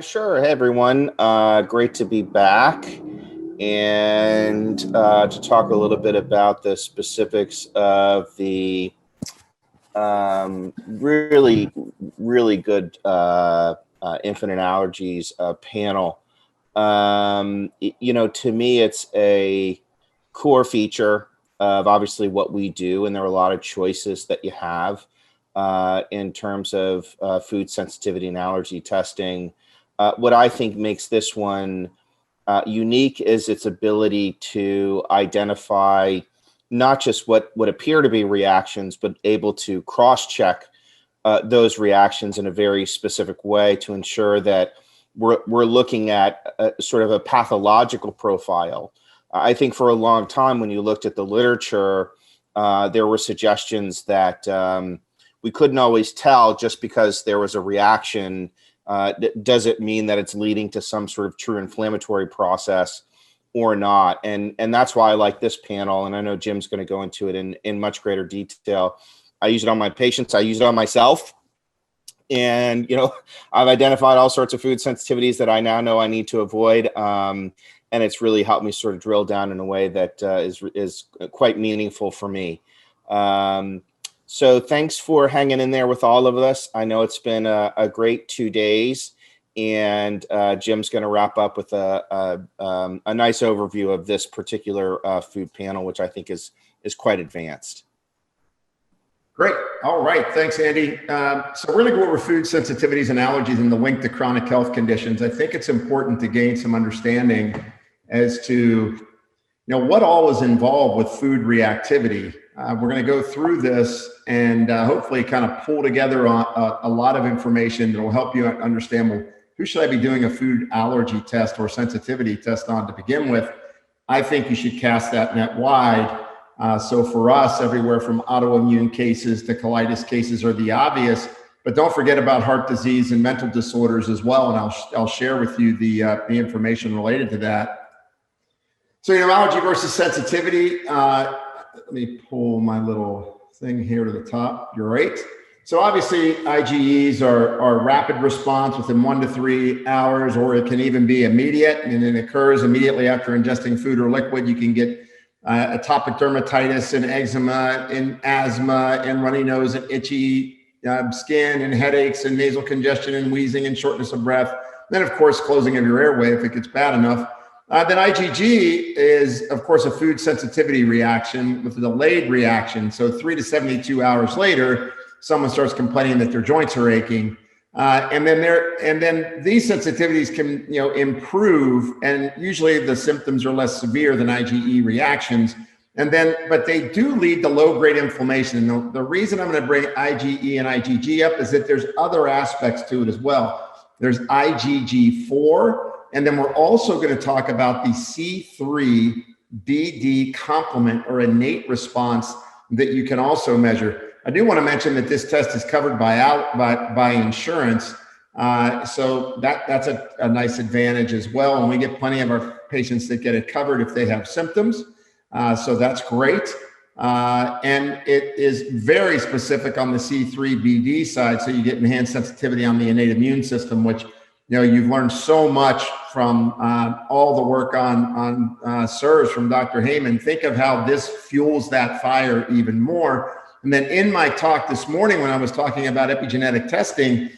Sure. Hey, everyone. Great to be back and to talk a little bit about the specifics of the really, really good infinite allergies panel. To me, it's a core feature of obviously what we do, and there are a lot of choices that you have in terms of food sensitivity and allergy testing. What I think makes this one unique is its ability to identify not just what would appear to be reactions, but able to cross-check those reactions in a very specific way to ensure that we're looking at sort of a pathological profile. I think for a long time, when you looked at the literature, there were suggestions that we couldn't always tell just because there was a reaction. Does it mean that it's leading to some sort of true inflammatory process or not? And that's why I like this panel. And I know Jim's going to go into it in much greater detail. I use it on my patients. I use it on myself. And, I've identified all sorts of food sensitivities that I now know I need to avoid. And it's really helped me sort of drill down in a way that is quite meaningful for me. So thanks for hanging in there with all of us. I know it's been a great 2 days, and Jim's going to wrap up with a nice overview of this particular food panel, which I think is quite advanced. Great. All right. Thanks, Andy. So we're going to go over food sensitivities and allergies and the link to chronic health conditions. I think it's important to gain some understanding as to what all is involved with food reactivity. We're going to go through this and hopefully kind of pull together a lot of information that will help you understand, well, who should I be doing a food allergy test or sensitivity test on to begin with? I think you should cast that net wide. So for us, everywhere from autoimmune cases to colitis cases are the obvious, but don't forget about heart disease and mental disorders as well. And I'll share with you the information related to that. So, allergy versus sensitivity. Let me pull my little thing here to the top. You're right. So obviously IgEs are rapid response within 1 to 3 hours, or it can even be immediate, and it occurs immediately after ingesting food or liquid. You can get atopic dermatitis and eczema and asthma and runny nose and itchy skin and headaches and nasal congestion and wheezing and shortness of breath. Then, of course, closing of your airway if it gets bad enough. Then IgG is, of course, a food sensitivity reaction with a delayed reaction. So 3 to 72 hours later, someone starts complaining that their joints are aching. And then these sensitivities can improve, and usually the symptoms are less severe than IgE reactions. But they do lead to low-grade inflammation. And the reason I'm going to bring IgE and IgG up is that there's other aspects to it as well. There's IgG4, and then we're also going to talk about the C3-BD complement or innate response that you can also measure. I do want to mention that this test is covered by insurance. So that's a nice advantage as well. And we get plenty of our patients that get it covered if they have symptoms. So that's great. And it is very specific on the C3-BD side. So you get enhanced sensitivity on the innate immune system, which you've learned so much from all the work on SIRS from Dr. Heyman. Think of how this fuels that fire even more. And then in my talk this morning, when I was talking about epigenetic testing,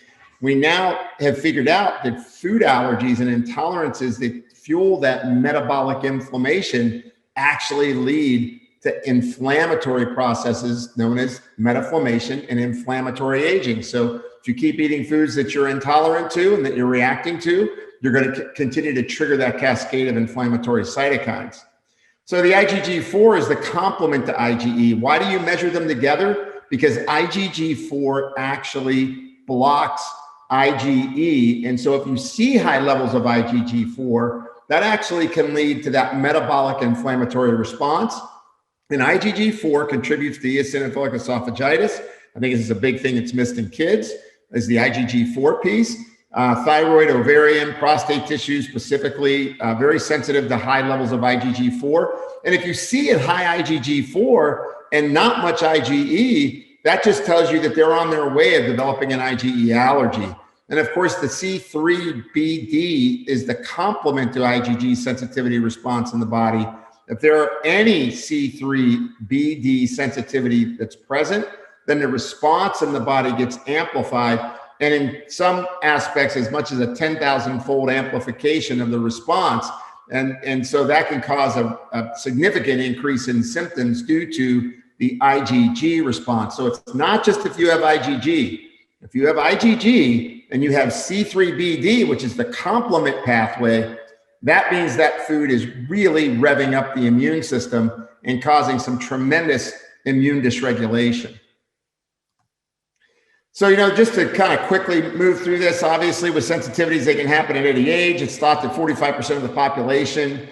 we now have figured out that food allergies and intolerances that fuel that metabolic inflammation actually lead to inflammatory processes known as metaflammation and inflammatory aging. So if you keep eating foods that you're intolerant to and that you're reacting to, you're going to continue to trigger that cascade of inflammatory cytokines. So the IgG4 is the complement to IgE. Why do you measure them together? Because IgG4 actually blocks IgE. And so if you see high levels of IgG4, that actually can lead to that metabolic inflammatory response. And IgG4 contributes to eosinophilic esophagitis. I think this is a big thing that's missed in kids, is the IgG4 piece. Thyroid, ovarian, prostate tissue specifically, very sensitive to high levels of IgG4. And if you see a high IgG4 and not much IgE, that just tells you that they're on their way of developing an IgE allergy. And of course, the C3BD is the complement to IgG sensitivity response in the body. If there are any C3BD sensitivity that's present, then the response in the body gets amplified. And in some aspects, as much as a 10,000-fold amplification of the response. And so that can cause a significant increase in symptoms due to the IgG response. So it's not just if you have IgG. If you have IgG and you have C3BD, which is the complement pathway, that means that food is really revving up the immune system and causing some tremendous immune dysregulation. So, just to kind of quickly move through this, obviously with sensitivities, they can happen at any age. It's thought that 45% of the population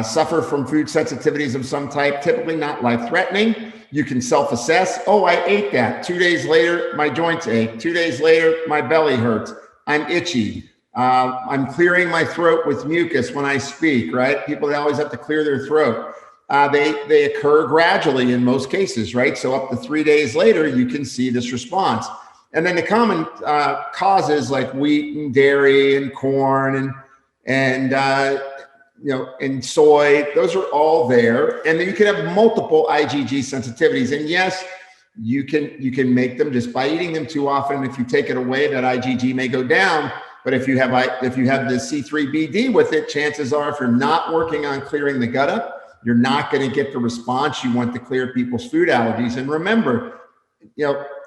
suffer from food sensitivities of some type, typically not life-threatening. You can self-assess. Oh, I ate that. 2 days later, my joints ache. 2 days later, my belly hurts. I'm itchy. I'm clearing my throat with mucus when I speak, right? People, they always have to clear their throat. They occur gradually in most cases, right? So up to 3 days later, you can see this response. And then the common causes like wheat and dairy and corn and soy, those are all there. And then you can have multiple IgG sensitivities. And yes, you can make them just by eating them too often. If you take it away, that IgG may go down. But if you have the C3BD with it, chances are, if you're not working on clearing the gut up, you're not going to get the response you want to clear people's food allergies. And remember,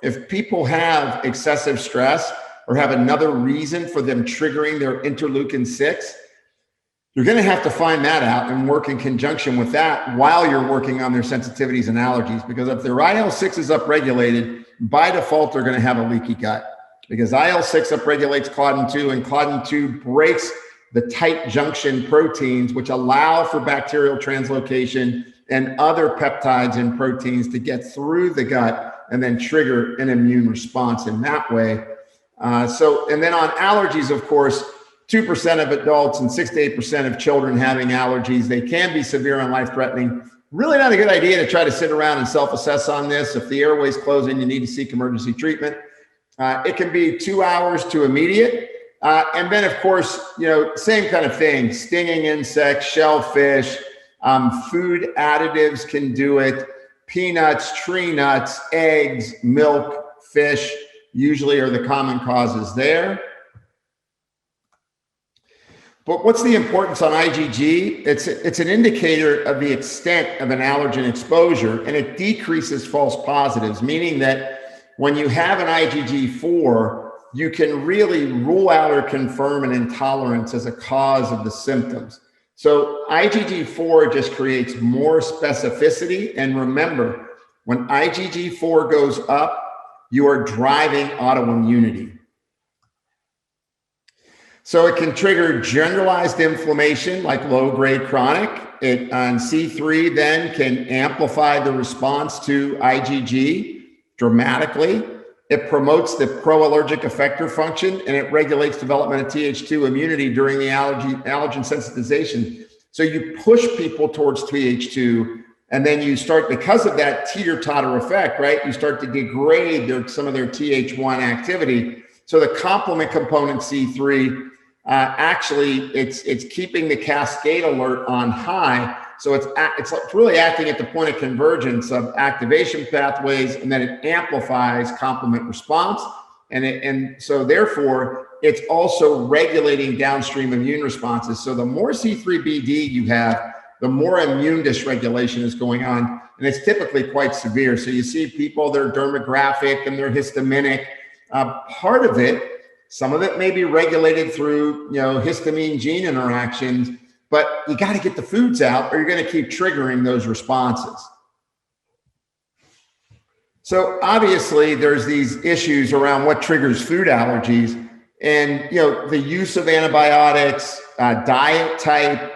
if people have excessive stress or have another reason for them triggering their interleukin-6, you're going to have to find that out and work in conjunction with that while you're working on their sensitivities and allergies. Because if their IL-6 is upregulated, by default, they're going to have a leaky gut. Because IL-6 upregulates Claudin-2, and Claudin-2 breaks the tight junction proteins, which allow for bacterial translocation and other peptides and proteins to get through the gut and then trigger an immune response in that way. And then on allergies, of course, 2% of adults and 6 to 8% of children having allergies. They can be severe and life-threatening. Really not a good idea to try to sit around and self-assess on this. If the airway's closing, you need to seek emergency treatment. It can be 2 hours to immediate. And then, of course, same kind of thing, stinging insects, shellfish, food additives can do it. Peanuts, tree nuts, eggs, milk, fish usually are the common causes there. But what's the importance on IgG? It's an indicator of the extent of an allergen exposure, and it decreases false positives, meaning that when you have an IgG4, you can really rule out or confirm an intolerance as a cause of the symptoms. So IgG4 just creates more specificity. And remember, when IgG4 goes up, you are driving autoimmunity. So it can trigger generalized inflammation like low-grade chronic. It on C3 then can amplify the response to IgG dramatically. It promotes the pro-allergic effector function, and it regulates development of Th2 immunity during the allergen sensitization. So you push people towards Th2, and then you start, because of that teeter-totter effect, right? You start to degrade some of their Th1 activity. So the complement component C3, actually, it's keeping the cascade alert on high. So it's really acting at the point of convergence of activation pathways, and then it amplifies complement response. And so therefore, it's also regulating downstream immune responses. So the more C3BD you have, the more immune dysregulation is going on. And it's typically quite severe. So you see people, they're dermographic and they're histaminic. Part of it, some of it may be regulated through, histamine gene interactions, but you got to get the foods out or you're going to keep triggering those responses. So obviously there's these issues around what triggers food allergies, and the use of antibiotics, diet type,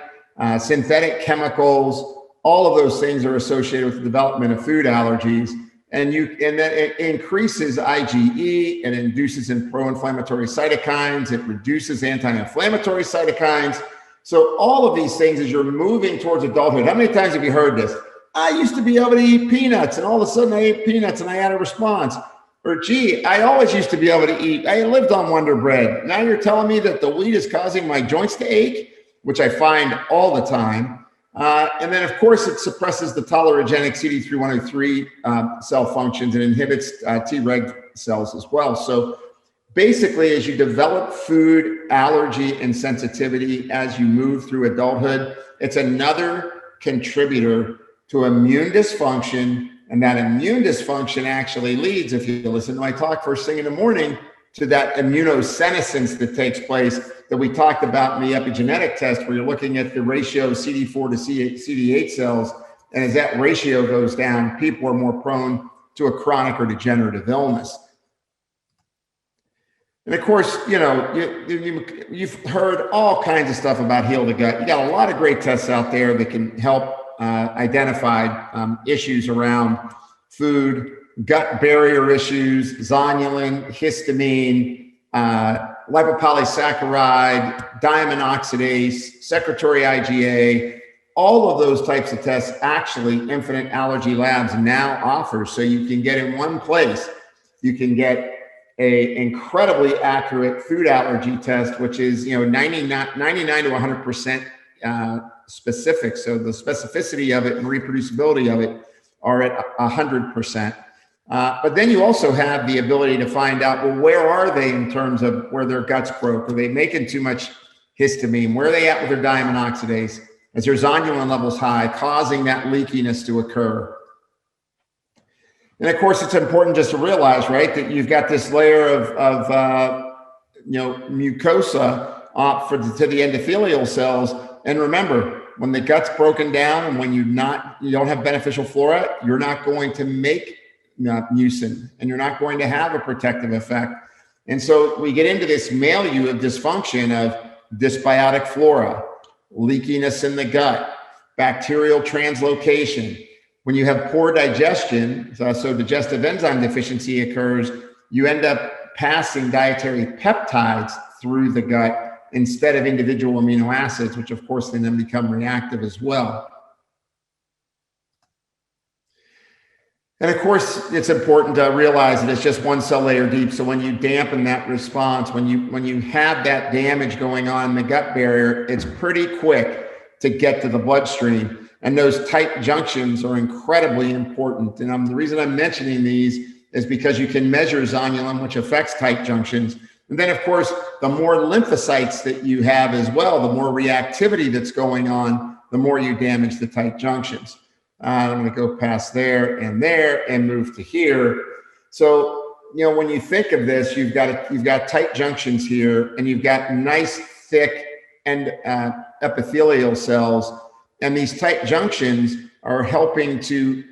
synthetic chemicals, all of those things are associated with the development of food allergies. And then it increases IgE and induces pro-inflammatory cytokines. It reduces anti-inflammatory cytokines. So all of these things, as you're moving towards adulthood, how many times have you heard this? I used to be able to eat peanuts, and all of a sudden I ate peanuts and I had a response. Or, gee, I always used to be able to eat. I lived on Wonder Bread. Now you're telling me that the wheat is causing my joints to ache, which I find all the time. And then, of course, it suppresses the tolerogenic CD3 cell functions and inhibits Treg cells as well. So basically, as you develop food allergy and sensitivity as you move through adulthood, it's another contributor to immune dysfunction. And that immune dysfunction actually leads, if you listen to my talk first thing in the morning, to that immunosenescence that takes place that we talked about in the epigenetic test, where you're looking at the ratio of CD4 to CD8 cells. And as that ratio goes down, people are more prone to a chronic or degenerative illness. And of course, you know, you've heard all kinds of stuff about Heal the Gut. You got a lot of great tests out there that can help identify issues around food, gut barrier issues, zonulin, histamine, lipopolysaccharide, diamine oxidase, secretory IgA. All of those types of tests actually Infinite Allergy Labs now offers. So you can get in one place, you can get a incredibly accurate food allergy test, which is 99 to 100% specific. So the specificity of it and reproducibility of it are at 100%. But then you also have the ability to find out, well, where are they in terms of where their guts broke? Are they making too much histamine? Where are they at with their diamine oxidase? Is their zonulin levels high, causing that leakiness to occur? And of course, it's important just to realize, right, that you've got this layer of mucosa to the endothelial cells. And remember, when the gut's broken down and when you don't have beneficial flora, you're not going to make mucin, and you're not going to have a protective effect. And so we get into this milieu of dysfunction of dysbiotic flora, leakiness in the gut, bacterial translocation. When you have poor digestion, so digestive enzyme deficiency occurs, you end up passing dietary peptides through the gut instead of individual amino acids, which of course then become reactive as well. And of course, it's important to realize that it's just one cell layer deep. So when you dampen that response, when you have that damage going on in the gut barrier, it's pretty quick to get to the bloodstream. And those tight junctions are incredibly important. And the reason I'm mentioning these is because you can measure zonulin, which affects tight junctions. And then, of course, the more lymphocytes that you have as well, the more reactivity that's going on, the more you damage the tight junctions. I'm going to go past there and move to here. So, when you think of this, you've got tight junctions here, and you've got nice, thick epithelial cells. And these tight junctions are helping to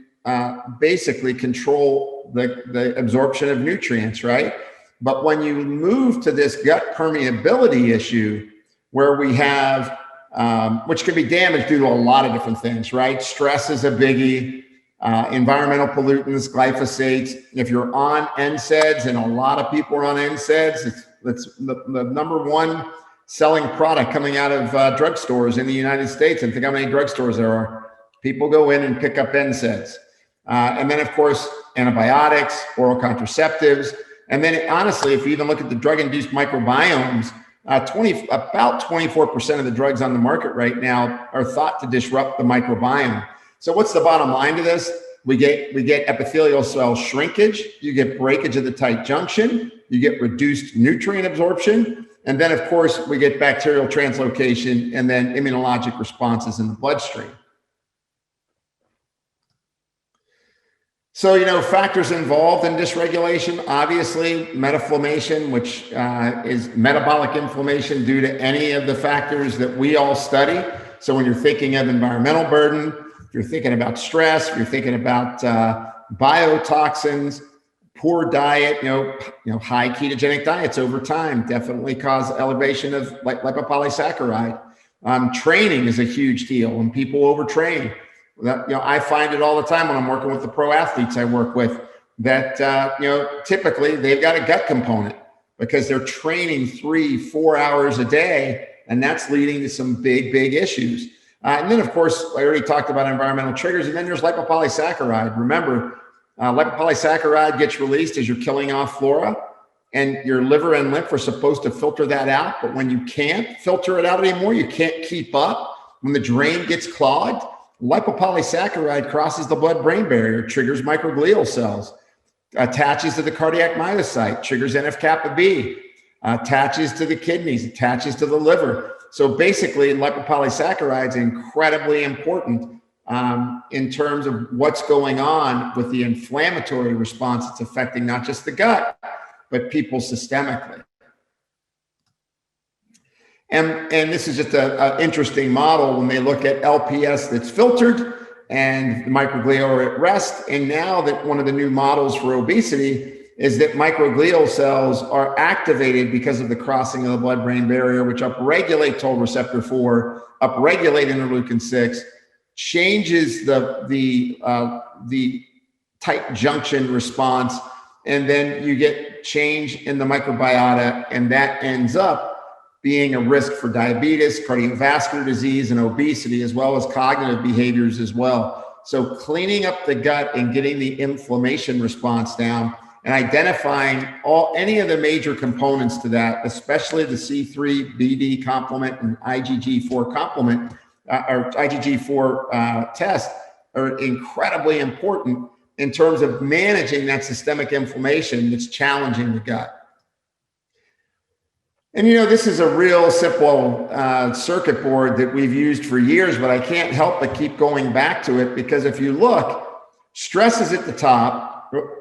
basically control the absorption of nutrients, right? But when you move to this gut permeability issue, where we have, which can be damaged due to a lot of different things, right? Stress is a biggie, environmental pollutants, glyphosates. If you're on NSAIDs, and a lot of people are on NSAIDs, it's the number one selling product coming out of drugstores in the United States. And think how many drugstores there are. People go in and pick up NSAIDs. And then, of course, antibiotics, oral contraceptives. And then, honestly, if you even look at the drug-induced microbiomes, about 24% of the drugs on the market right now are thought to disrupt the microbiome. So what's the bottom line to this? We get epithelial cell shrinkage, you get breakage of the tight junction, you get reduced nutrient absorption, and then, of course, we get bacterial translocation and then immunologic responses in the bloodstream. So, factors involved in dysregulation, obviously, metaflammation, which is metabolic inflammation due to any of the factors that we all study. So when you're thinking of environmental burden, if you're thinking about stress, if you're thinking about biotoxins, poor diet, high ketogenic diets over time definitely cause elevation of lipopolysaccharide. Training is a huge deal when people overtrain. I find it all the time when I'm working with the pro athletes I work with that, typically they've got a gut component because they're training 3-4 hours a day, and that's leading to some big issues. And then, of course, I already talked about environmental triggers, and then there's lipopolysaccharide. Remember, Lipopolysaccharide gets released as you're killing off flora, and your liver and lymph are supposed to filter that out. But when you can't filter it out anymore, you can't keep up. When the drain gets clogged, lipopolysaccharide crosses the blood-brain barrier, triggers microglial cells, attaches to the cardiac myocyte, triggers NF-kappa B, attaches to the kidneys, attaches to the liver. So basically, lipopolysaccharide is incredibly important in terms of what's going on with the inflammatory response. It's affecting not just the gut, but people systemically. And this is just an interesting model when they look at LPS that's filtered and the microglia are at rest. And now that one of the new models for obesity is that microglial cells are activated because of the crossing of the blood-brain barrier, which upregulate toll receptor 4, upregulate interleukin 6, changes the tight junction response, and then you get change in the microbiota, and that ends up being a risk for diabetes, cardiovascular disease, and obesity, as well as cognitive behaviors as well. So cleaning up the gut and getting the inflammation response down and identifying any of the major components to that, especially the C3 BD complement and IgG4 complement or IgG4 test, are incredibly important in terms of managing that systemic inflammation that's challenging the gut. And this is a real simple circuit board that we've used for years, but I can't help but keep going back to it because if you look, stress is at the top.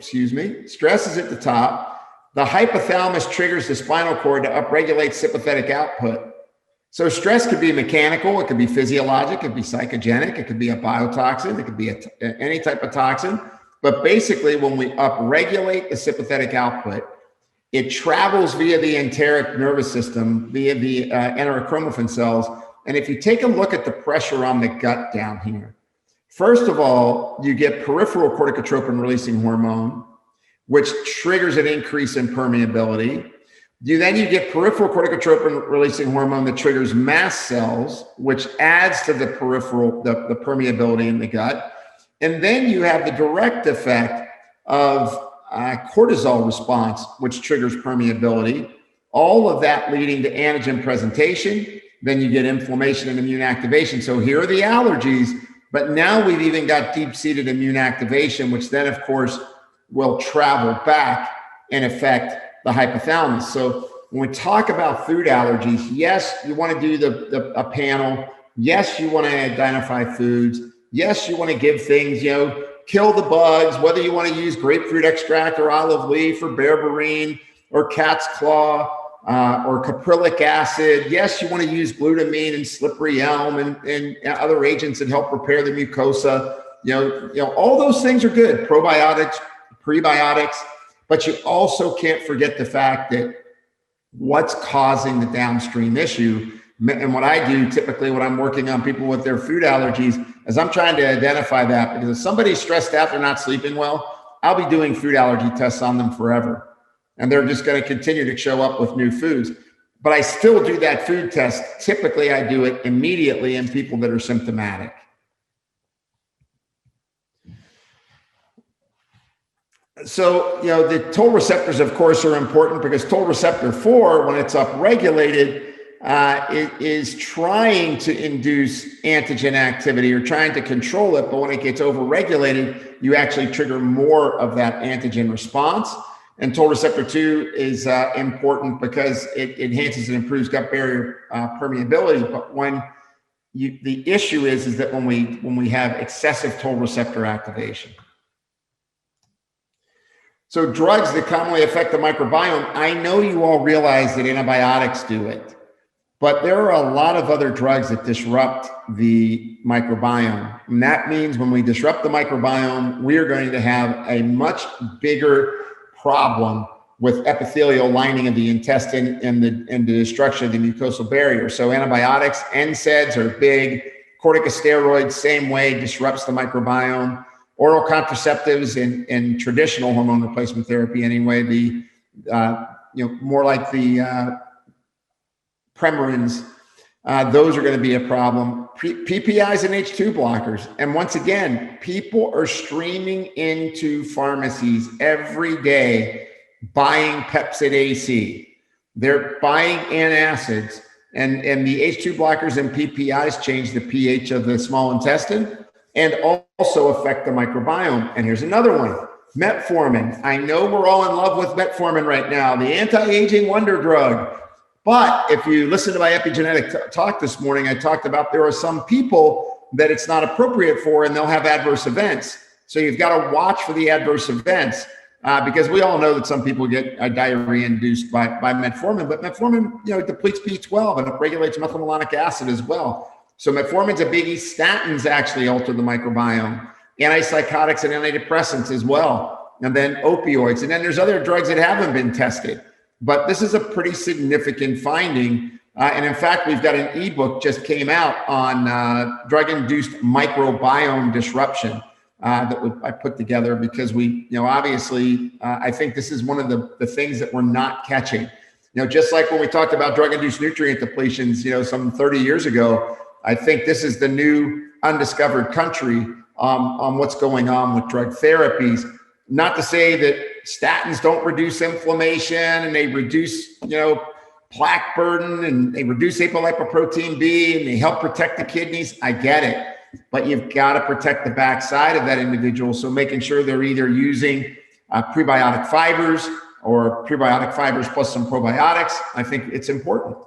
Stress is at the top. The hypothalamus triggers the spinal cord to upregulate sympathetic output. So stress could be mechanical, it could be physiologic, it could be psychogenic, it could be a biotoxin, it could be any type of toxin. But basically, when we upregulate the sympathetic output, it travels via the enteric nervous system, via the enterochromaffin cells. And if you take a look at the pressure on the gut down here, first of all, you get peripheral corticotropin releasing hormone, which triggers an increase in permeability. Then you get peripheral corticotropin releasing hormone that triggers mast cells, which adds to the peripheral, the permeability in the gut. And then you have the direct effect of cortisol response, which triggers permeability, all of that leading to antigen presentation. Then you get inflammation and immune activation. So here are the allergies, but now we've even got deep-seated immune activation, which then, of course, will travel back and affect the hypothalamus. So when we talk about food allergies, yes, you want to do a panel. Yes, you want to identify foods. Yes, you want to give things, kill the bugs, whether you want to use grapefruit extract or olive leaf or berberine or cat's claw or caprylic acid. Yes, you want to use glutamine and slippery elm and other agents that help repair the mucosa. All those things are good, probiotics, prebiotics, but you also can't forget the fact that what's causing the downstream issue. And what I do typically when I'm working on people with their food allergies is I'm trying to identify that, because if somebody's stressed out, they're not sleeping well, I'll be doing food allergy tests on them forever. And they're just going to continue to show up with new foods. But I still do that food test. Typically, I do it immediately in people that are symptomatic. So, the toll receptors, of course, are important because toll receptor 4, when it's upregulated, it is trying to induce antigen activity or trying to control it. But when it gets overregulated, you actually trigger more of that antigen response. And toll receptor 2 is important because it enhances and improves gut barrier permeability. But when the issue is that when we have excessive toll receptor activation. So drugs that commonly affect the microbiome, I know you all realize that antibiotics do it, but there are a lot of other drugs that disrupt the microbiome. And that means when we disrupt the microbiome, we are going to have a much bigger problem with epithelial lining of the intestine and the destruction of the mucosal barrier. So antibiotics, NSAIDs are big. Corticosteroids, same way, disrupts the microbiome. Oral contraceptives and traditional hormone replacement therapy anyway, more like the Premarins, those are going to be a problem. PPIs and H2 blockers. And once again, people are streaming into pharmacies every day buying Pepcid AC. They're buying antacids, and the H2 blockers and PPIs change the pH of the small intestine and also affect the microbiome. And here's another one, metformin. I know we're all in love with metformin right now, the anti-aging wonder drug. But if you listen to my epigenetic talk this morning, I talked about there are some people that it's not appropriate for, and they'll have adverse events. So you've got to watch for the adverse events because we all know that some people get diarrhea induced by metformin, but metformin, depletes B12 and it regulates methylmalonic acid as well. So metformin's a biggie. Statins actually alter the microbiome, antipsychotics and antidepressants as well, and then opioids. And then there's other drugs that haven't been tested. But this is a pretty significant finding. And in fact, we've got an ebook just came out on drug-induced microbiome disruption that I put together because we, obviously, I think this is one of the things that we're not catching. Just like when we talked about drug-induced nutrient depletions, some 30 years ago, I think this is the new undiscovered country on what's going on with drug therapies. Not to say that statins don't reduce inflammation and they reduce, plaque burden and they reduce apolipoprotein B and they help protect the kidneys. I get it, but you've got to protect the backside of that individual. So making sure they're either using prebiotic fibers or prebiotic fibers plus some probiotics, I think it's important.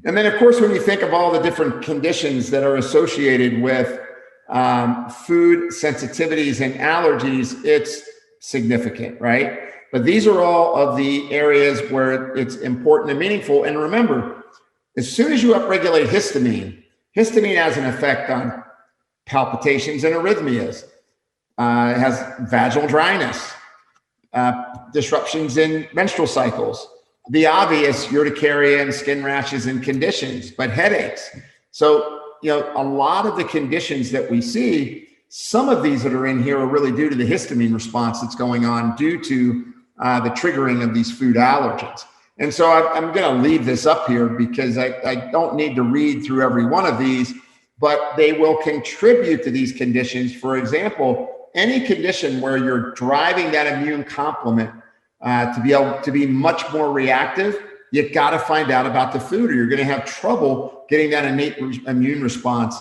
And then of course, when you think of all the different conditions that are associated with food sensitivities and allergies, it's significant, right? But these are all of the areas where it's important and meaningful. And remember, as soon as you upregulate histamine, histamine has an effect on palpitations and arrhythmias. It has vaginal dryness, disruptions in menstrual cycles, the obvious urticaria and skin rashes and conditions, but headaches. So, a lot of the conditions that we see, some of these that are in here are really due to the histamine response that's going on due to the triggering of these food allergens. And so I'm going to leave this up here because I don't need to read through every one of these, but they will contribute to these conditions. For example, any condition where you're driving that immune complement to be able to be much more reactive, you've got to find out about the food or you're going to have trouble getting that innate immune response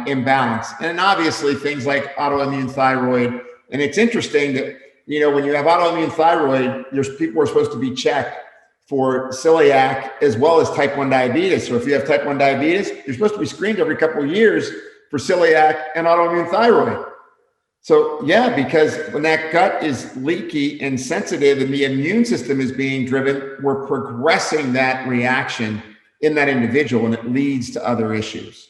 imbalance. And obviously things like autoimmune thyroid. And it's interesting that, when you have autoimmune thyroid, there's people who are supposed to be checked for celiac as well as type 1 diabetes. So if you have type 1 diabetes, you're supposed to be screened every couple of years for celiac and autoimmune thyroid. So yeah, because when that gut is leaky and sensitive and the immune system is being driven, we're progressing that reaction in that individual and it leads to other issues.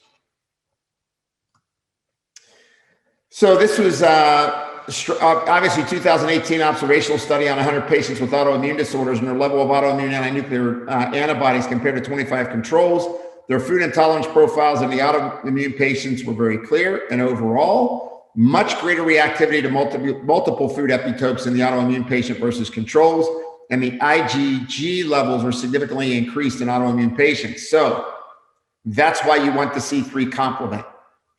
So this was obviously 2018 observational study on 100 patients with autoimmune disorders and their level of autoimmune anti-nuclear antibodies compared to 25 controls. Their food intolerance profiles in the autoimmune patients were very clear, and overall, much greater reactivity to multiple food epitopes in the autoimmune patient versus controls, and the IgG levels were significantly increased in autoimmune patients. So that's why you want the C3 complement.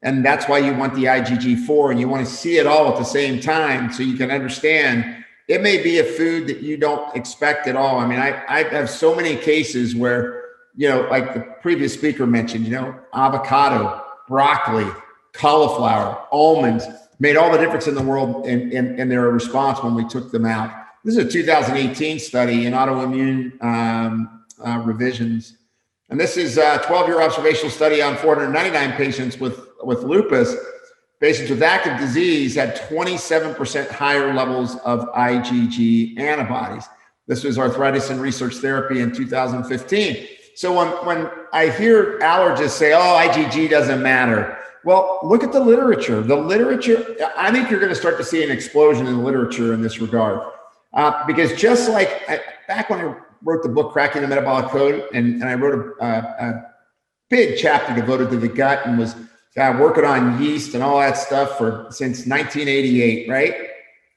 And that's why you want the IgG4, and you want to see it all at the same time so you can understand it may be a food that you don't expect at all. I mean, I have so many cases where, like the previous speaker mentioned, avocado, broccoli, cauliflower, almonds made all the difference in the world in their response when we took them out. This is a 2018 study in autoimmune revisions. And this is a 12-year observational study on 499 patients with lupus. Patients with active disease had 27% higher levels of IgG antibodies. This was Arthritis and Research Therapy in 2015. So when I hear allergists say, oh, IgG doesn't matter. Well, look at the literature. The literature, I think you're going to start to see an explosion in the literature in this regard. Because just like back when I wrote the book, Cracking the Metabolic Code, and I wrote a big chapter devoted to the gut and was working on yeast and all that stuff since 1988, right?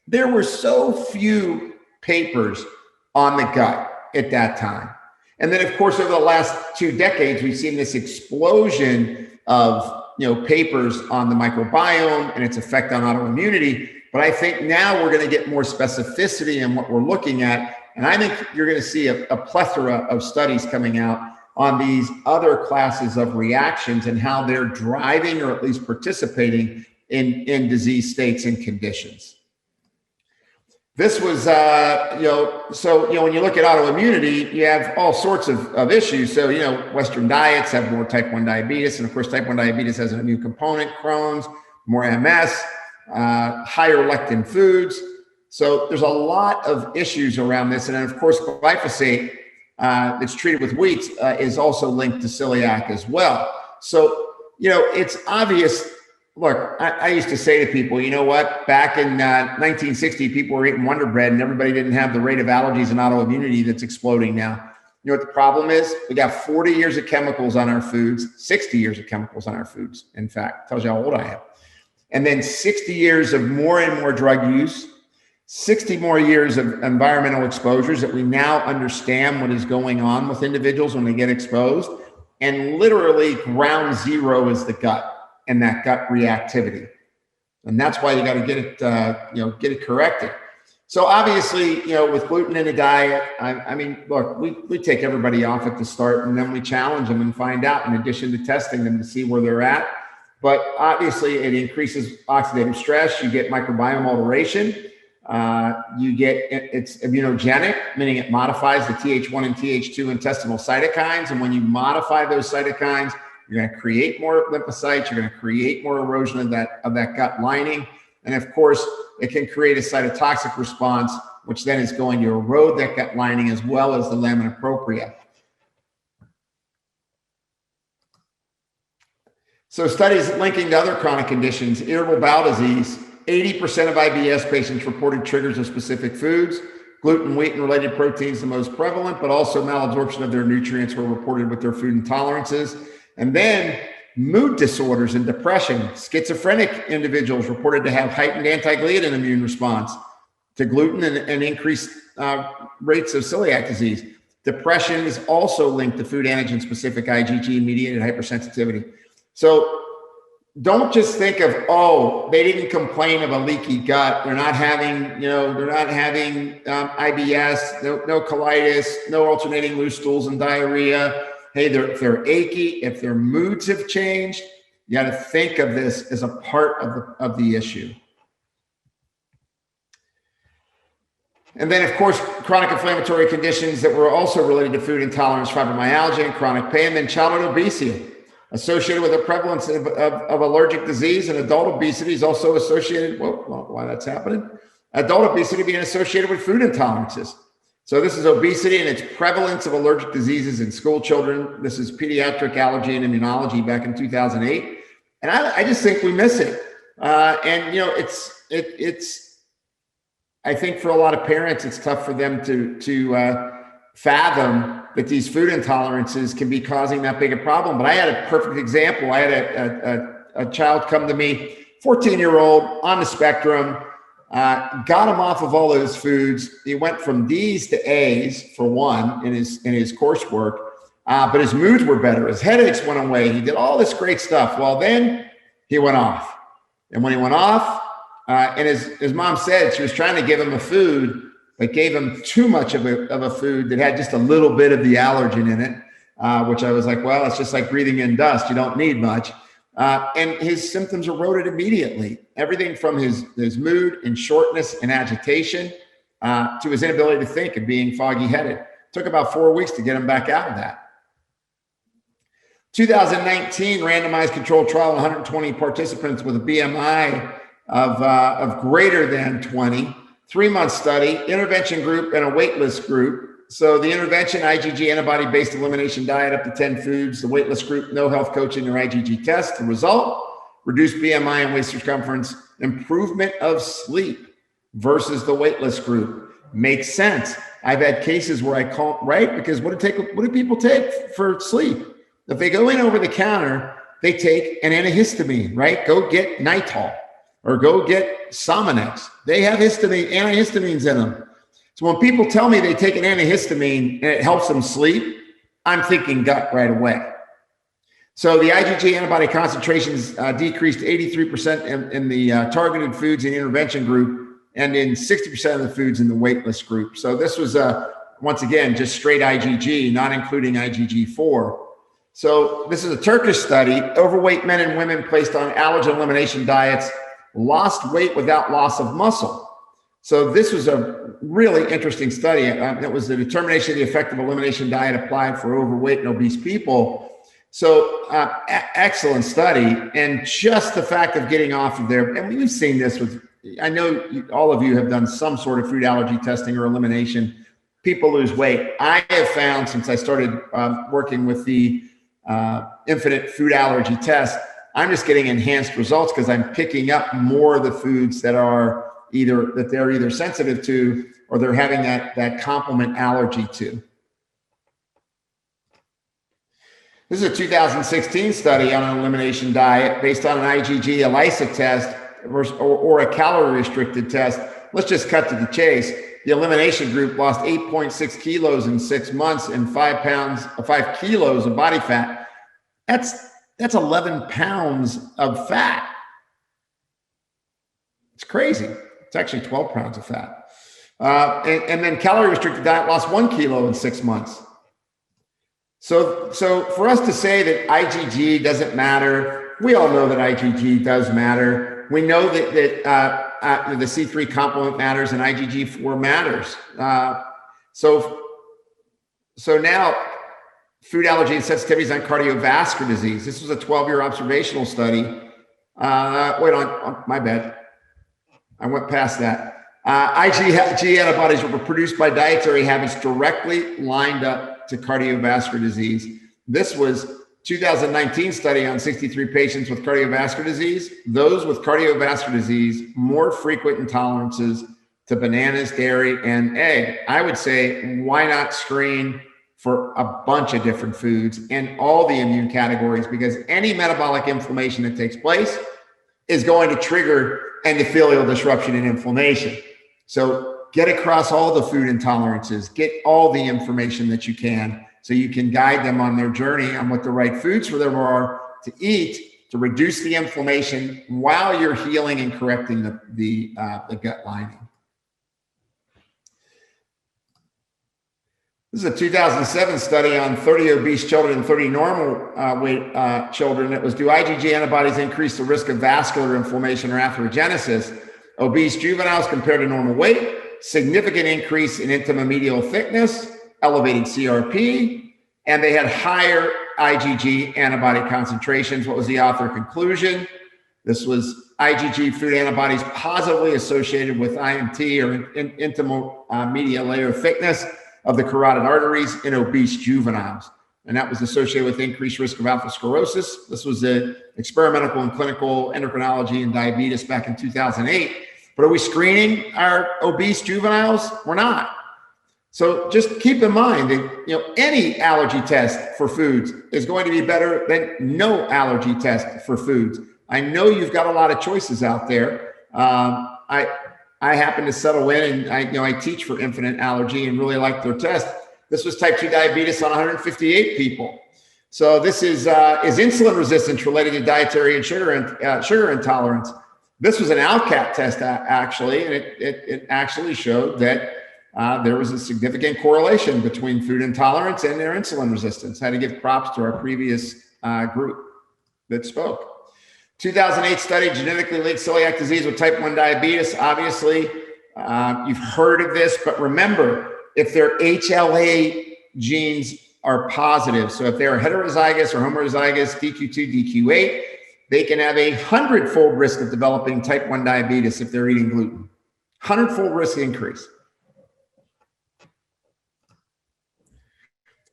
There were so few papers on the gut at that time. And then, of course, over the last 2 decades, we've seen this explosion of papers on the microbiome and its effect on autoimmunity. But I think now we're going to get more specificity in what we're looking at. And I think you're going to see a plethora of studies coming out on these other classes of reactions and how they're driving or at least participating in disease states and conditions. This was, when you look at autoimmunity, you have all sorts of issues. So, Western diets have more type 1 diabetes. And of course, type 1 diabetes has an immune component, Crohn's, more MS, higher lectin foods. So there's a lot of issues around this. And then, of course, glyphosate that's treated with wheat is also linked to celiac as well. So, it's obvious. Look, I used to say to people, you know what, back in 1960, people were eating Wonder Bread and everybody didn't have the rate of allergies and autoimmunity that's exploding now. You know what the problem is? We got 40 years of chemicals on our foods, 60 years of chemicals on our foods. In fact, tells you how old I am. And then 60 years of more and more drug use, 60 more years of environmental exposures that we now understand what is going on with individuals when they get exposed. And literally ground zero is the gut. And that gut reactivity. And that's why you got to get it corrected. So obviously, with gluten in the diet, I mean, look, we take everybody off at the start and then we challenge them and find out in addition to testing them to see where they're at. But obviously it increases oxidative stress. You get microbiome alteration. It's immunogenic, meaning it modifies the Th1 and Th2 intestinal cytokines. And when you modify those cytokines, you're going to create more lymphocytes. You're going to create more erosion of that gut lining. And of course, it can create a cytotoxic response, which then is going to erode that gut lining as well as the lamina propria. So studies linking to other chronic conditions, irritable bowel disease, 80% of IBS patients reported triggers of specific foods. Gluten, wheat, and related proteins the most prevalent, but also malabsorption of their nutrients were reported with their food intolerances. And then mood disorders and depression. Schizophrenic individuals reported to have heightened anti-gliadin immune response to gluten and increased rates of celiac disease. Depression is also linked to food antigen-specific IgG-mediated hypersensitivity. So don't just think of, they didn't complain of a leaky gut. They're not having, IBS, no colitis, no alternating loose stools and diarrhea. Hey, if they're achy, if their moods have changed, you got to think of this as a part of the issue. And then, of course, chronic inflammatory conditions that were also related to food intolerance, fibromyalgia, and chronic pain, and then childhood obesity associated with the prevalence of allergic disease, and adult obesity is also associated. Why that's happening? Adult obesity being associated with food intolerances. So this is obesity and its prevalence of allergic diseases in school children. This is pediatric allergy and immunology back in 2008. And I just think we miss it. It's I think for a lot of parents, it's tough for them to fathom that these food intolerances can be causing that big a problem. But I had a perfect example. I had a child come to me, 14-year-old on the spectrum, got him off of all those foods. He went from D's to A's for one in his coursework, but his moods were better. His headaches went away. He did all this great stuff. Well, then he went off. And when he went off, and his mom said she was trying to give him a food that gave him too much of a food that had just a little bit of the allergen in it, which I was like, well, it's just like breathing in dust. You don't need much. And his symptoms eroded immediately. Everything from his mood and shortness and agitation to his inability to think and being foggy-headed. Took about 4 weeks to get him back out of that. 2019 randomized controlled trial, 120 participants with a BMI of greater than 20, 3-month study, intervention group and a waitlist group. So the intervention, IgG antibody-based elimination diet, up to 10 foods. The waitlist group, no health coaching or IgG test. The result, reduced BMI and waist circumference, improvement of sleep versus the waitlist group. Makes sense. I've had cases where I call, right? Because what do people take for sleep? If they go in over the counter, they take an antihistamine, right? Go get Nitol or go get Sominex. They have antihistamines in them. So when people tell me they take an antihistamine and it helps them sleep, I'm thinking gut right away. So the IgG antibody concentrations decreased 83% in the targeted foods in the intervention group and in 60% of the foods in the waitlist group. So this was, once again, just straight IgG, not including IgG4. So this is a Turkish study. Overweight men and women placed on allergen elimination diets lost weight without loss of muscle. So this was a really interesting study. It was the determination of the effective elimination diet applied for overweight and obese people. So excellent study. And just the fact of getting off of there, and we've seen this with, I know all of you have done some sort of food allergy testing or elimination. People lose weight. I have found since I started working with the infinite food allergy test, I'm just getting enhanced results because I'm picking up more of the foods that are they're either sensitive to or they're having that complement allergy to. This is a 2016 study on an elimination diet based on an IgG ELISA test or a calorie restricted test. Let's just cut to the chase. The elimination group lost 8.6 kilos in 6 months and 5 kilos of body fat. That's 11 pounds of fat. It's crazy. It's actually 12 pounds of fat. And then calorie restricted diet lost 1 kilo in 6 months. So for us to say that IgG doesn't matter, we all know that IgG does matter. We know that the C3 complement matters and IgG4 matters. So now food allergy and sensitivities on cardiovascular disease. This was a 12-year observational study. My bad. I went past that. IgG antibodies were produced by dietary habits directly lined up to cardiovascular disease. This was 2019 study on 63 patients with cardiovascular disease. Those with cardiovascular disease, more frequent intolerances to bananas, dairy, and egg. I would say, why not screen for a bunch of different foods and all the immune categories? Because any metabolic inflammation that takes place is going to trigger endothelial disruption and inflammation. So get across all the food intolerances, get all the information that you can so you can guide them on their journey on what the right foods for them are to eat to reduce the inflammation while you're healing and correcting the gut lining. This is a 2007 study on 30 obese children and 30 normal weight children. It was, do IgG antibodies increase the risk of vascular inflammation or atherogenesis? Obese juveniles compared to normal weight, significant increase in intima-medial thickness, elevated CRP, and they had higher IgG antibody concentrations. What was the author conclusion? This was IgG food antibodies positively associated with IMT or intima-medial layer thickness of the carotid arteries in obese juveniles. And that was associated with increased risk of atherosclerosis. This was the experimental and clinical endocrinology and diabetes back in 2008. But are we screening our obese juveniles? We're not. So just keep in mind that any allergy test for foods is going to be better than no allergy test for foods. I know you've got a lot of choices out there. I happen to settle in, and I teach for Infinite Allergy and really like their test. This was type 2 diabetes on 158 people. So this is insulin resistance related to dietary and sugar intolerance. This was an ALCAT test actually, and it actually showed that there was a significant correlation between food intolerance and their insulin resistance. I had to give props to our previous group that spoke. 2008 study, genetically linked celiac disease with type 1 diabetes. Obviously, you've heard of this, but remember, if their HLA genes are positive, so if they're heterozygous or homozygous, DQ2, DQ8, they can have a 100-fold risk of developing type 1 diabetes if they're eating gluten. 100-fold risk increase.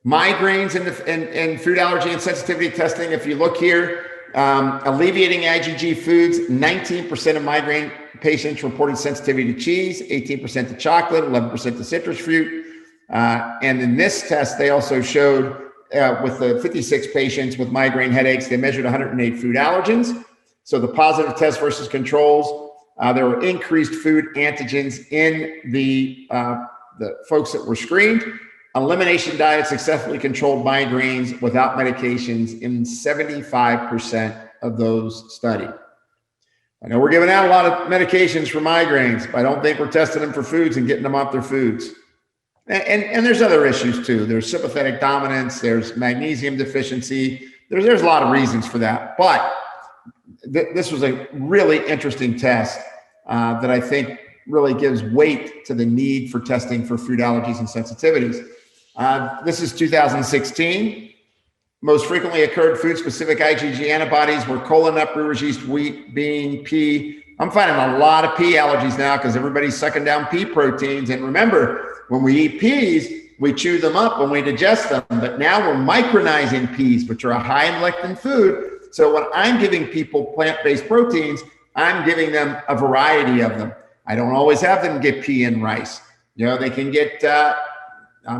Migraines and food allergy and sensitivity testing. If you look here, alleviating IgG foods, 19% of migraine patients reported sensitivity to cheese, 18% to chocolate, 11% to citrus fruit. And in this test, they also showed with the 56 patients with migraine headaches, they measured 108 food allergens. So the positive test versus controls, there were increased food antigens in the folks that were screened. Elimination diet successfully controlled migraines without medications in 75% of those studied. I know we're giving out a lot of medications for migraines, but I don't think we're testing them for foods and getting them off their foods. And there's other issues too. There's sympathetic dominance, there's magnesium deficiency. There's a lot of reasons for that. But this was a really interesting test that I think really gives weight to the need for testing for food allergies and sensitivities. This is 2016. Most frequently occurred food-specific IgG antibodies were colon, nut, brewer's yeast, wheat, bean, pea. I'm finding a lot of pea allergies now because everybody's sucking down pea proteins. And remember, when we eat peas, we chew them up when we digest them. But now we're micronizing peas, which are a high in lectin food. So when I'm giving people plant-based proteins, I'm giving them a variety of them. I don't always have them get pea and rice. You know, they can get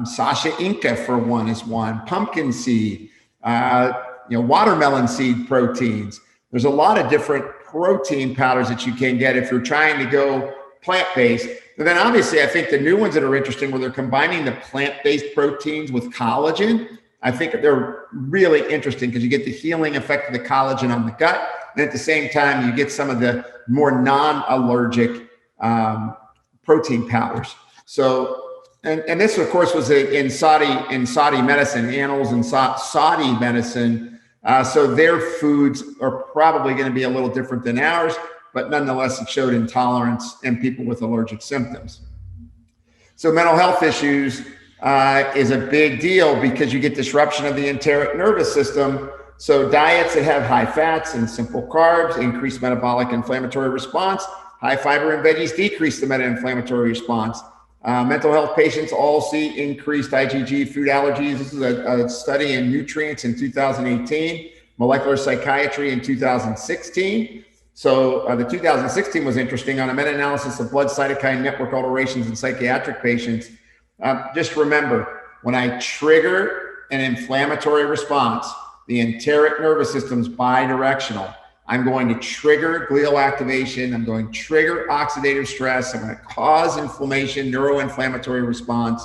Sasha Inca for one is one, pumpkin seed, watermelon seed proteins. There's a lot of different protein powders that you can get if you're trying to go plant-based. But then obviously I think the new ones that are interesting where they're combining the plant-based proteins with collagen. I think they're really interesting because you get the healing effect of the collagen on the gut. And at the same time, you get some of the more non-allergic protein powders. So, and this, of course, was in Saudi medicine, annals in Saudi medicine. So their foods are probably going to be a little different than ours, but nonetheless, it showed intolerance in people with allergic symptoms. So mental health issues is a big deal because you get disruption of the enteric nervous system. So diets that have high fats and simple carbs increase metabolic inflammatory response. High fiber and veggies decrease the meta-inflammatory response. Mental health patients all see increased IgG food allergies. This is a study in nutrients in 2018, molecular psychiatry in 2016. So the 2016 was interesting on a meta-analysis of blood cytokine network alterations in psychiatric patients. Just remember, when I trigger an inflammatory response, the enteric nervous system's bidirectional. I'm going to trigger glial activation. I'm going to trigger oxidative stress. I'm going to cause inflammation, neuroinflammatory response,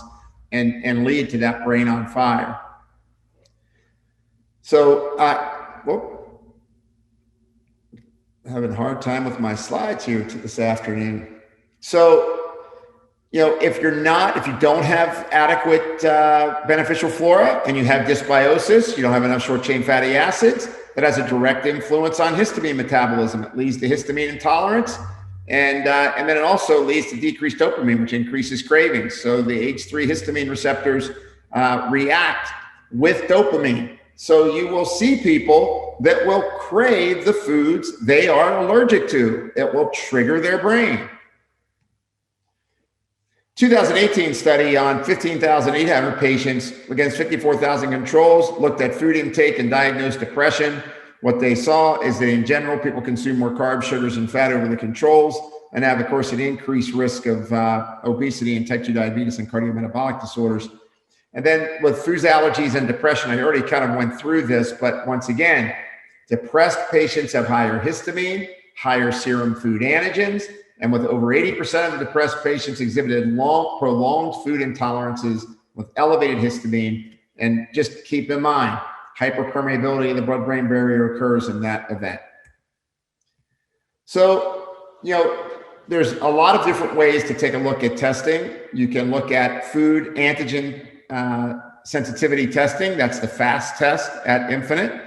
and lead to that brain on fire. So, having a hard time with my slides here this afternoon. So, if you don't have adequate beneficial flora and you have dysbiosis, you don't have enough short chain fatty acids, that has a direct influence on histamine metabolism. It leads to histamine intolerance. And then it also leads to decreased dopamine, which increases cravings. So the H3 histamine receptors react with dopamine. So you will see people that will crave the foods they are allergic to. It will trigger their brain. 2018 study on 15,800 patients against 54,000 controls looked at food intake and diagnosed depression. What they saw is that in general, people consume more carbs, sugars, and fat over the controls and have, of course, an increased risk of obesity and type 2 diabetes and cardiometabolic disorders. And then with foods allergies and depression, I already kind of went through this, but once again, depressed patients have higher histamine, higher serum food antigens, and with over 80% of the depressed patients exhibited prolonged food intolerances with elevated histamine. And just keep in mind, hyperpermeability of the blood-brain barrier occurs in that event. So, there's a lot of different ways to take a look at testing. You can look at food antigen sensitivity testing. That's the FAST test at Infinite.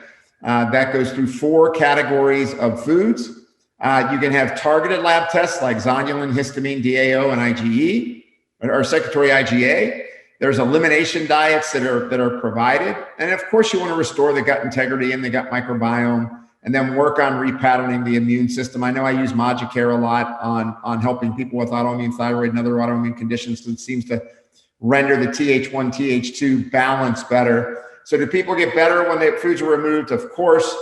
That goes through 4 categories of foods. You can have targeted lab tests like zonulin, histamine, DAO, and IgE, or secretory IgA. There's elimination diets that are provided. And of course, you want to restore the gut integrity and the gut microbiome, and then work on repatterning the immune system. I know I use Magicare a lot on helping people with autoimmune thyroid and other autoimmune conditions. It seems to render the TH1, TH2 balance better. So do people get better when the foods are removed? Of course.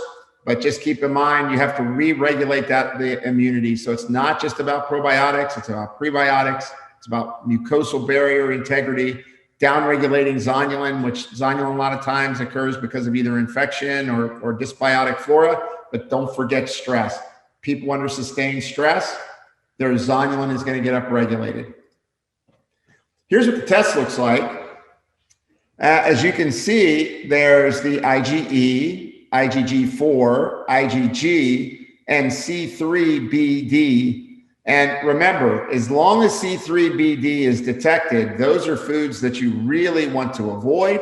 But just keep in mind, you have to re-regulate the immunity. So it's not just about probiotics, it's about prebiotics, it's about mucosal barrier integrity, down-regulating zonulin, which zonulin a lot of times occurs because of either infection or dysbiotic flora. But don't forget stress. People under sustained stress, their zonulin is going to get upregulated. Here's what the test looks like. As you can see, there's the IgE, IgG4, IgG, and C3BD. And remember, as long as C3BD is detected, those are foods that you really want to avoid.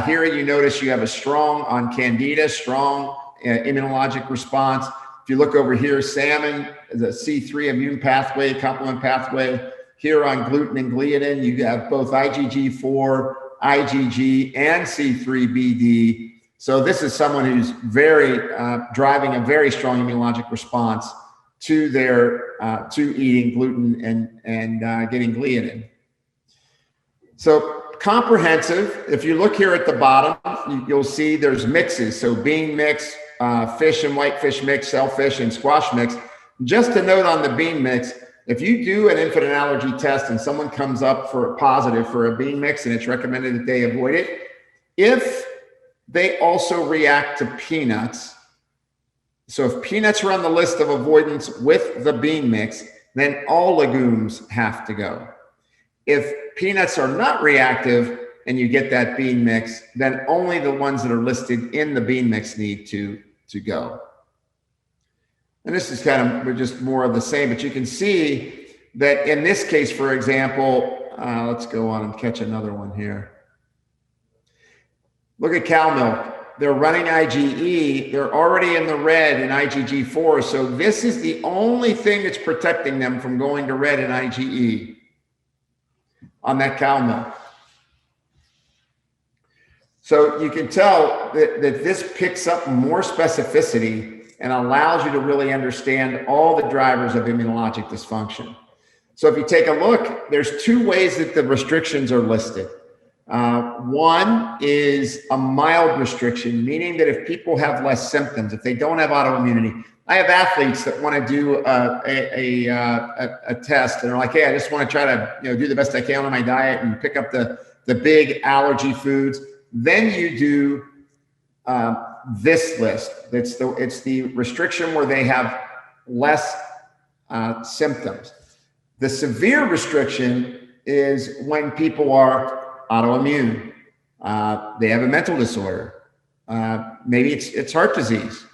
Here you notice you have a strong on Candida, strong immunologic response. If you look over here, salmon, the C3 immune pathway, complement pathway. Here on gluten and gliadin, you have both IgG4, IgG, and C3BD. So this is someone who's driving a very strong immunologic response to to eating gluten and getting gliadin. So comprehensive. If you look here at the bottom, you'll see there's mixes. So bean mix, fish and whitefish mix, shellfish and squash mix. Just to note on the bean mix, if you do an infant allergy test and someone comes up for positive for a bean mix and it's recommended that they avoid it, if they also react to peanuts, so if peanuts are on the list of avoidance with the bean mix, then all legumes have to go. If peanuts are not reactive and you get that bean mix, then only the ones that are listed in the bean mix need to go. And this is kind of just more of the same, but you can see that in this case, for example, let's go on and catch another one here. Look at cow milk. They're running IgE. They're already in the red in IgG4. So this is the only thing that's protecting them from going to red in IgE on that cow milk. So you can tell that this picks up more specificity and allows you to really understand all the drivers of immunologic dysfunction. So if you take a look, there's two ways that the restrictions are listed. One is a mild restriction, meaning that if people have less symptoms, if they don't have autoimmunity. I have athletes that want to do a test and they're like, hey, I just want to try to do the best I can on my diet and pick up the big allergy foods. Then you do this list. It's the restriction where they have less symptoms. The severe restriction is when people are autoimmune. They have a mental disorder. Maybe it's heart disease.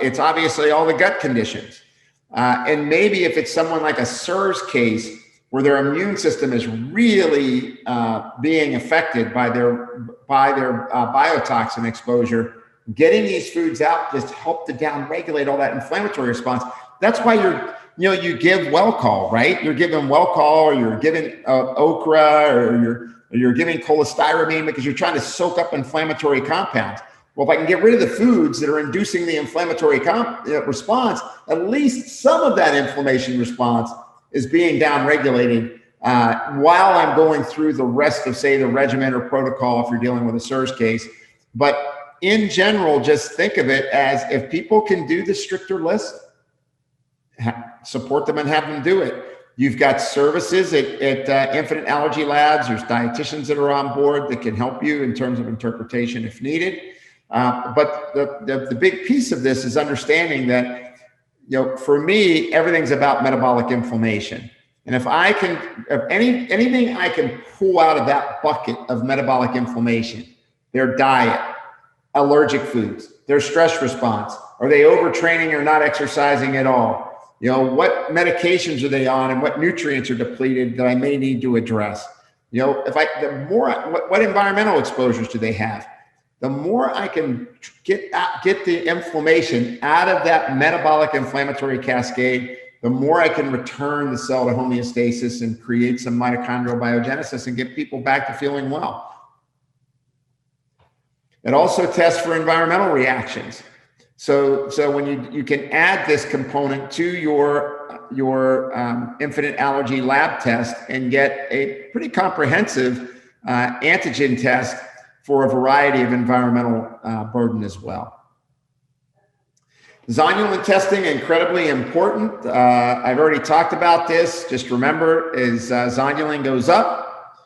It's obviously all the gut conditions. And maybe if it's someone like a SIRS case where their immune system is really being affected by their biotoxin exposure, getting these foods out just help to downregulate all that inflammatory response. That's why you give Welcall, right? You're giving Welcall, or you're giving okra, or you're giving cholestyramine because you're trying to soak up inflammatory compounds. Well, if I can get rid of the foods that are inducing the inflammatory response, at least some of that inflammation response is being downregulated while I'm going through the rest of, say, the regimen or protocol if you're dealing with a SIRS case. But in general, just think of it as if people can do the stricter list, support them and have them do it. You've got services at Infinite Allergy Labs. There's dietitians that are on board that can help you in terms of interpretation if needed. But the big piece of this is understanding that, for me, everything's about metabolic inflammation. And if anything I can pull out of that bucket of metabolic inflammation, their diet, allergic foods, their stress response, are they overtraining or not exercising at all? What medications are they on and what nutrients are depleted that I may need to address? What environmental exposures do they have? The more I can get the inflammation out of that metabolic inflammatory cascade, the more I can return the cell to homeostasis and create some mitochondrial biogenesis and get people back to feeling well. It also tests for environmental reactions. So when you can add this component to your Infinite Allergy Lab test and get a pretty comprehensive antigen test for a variety of environmental burden as well. Zonulin testing, incredibly important. I've already talked about this. Just remember, as zonulin goes up,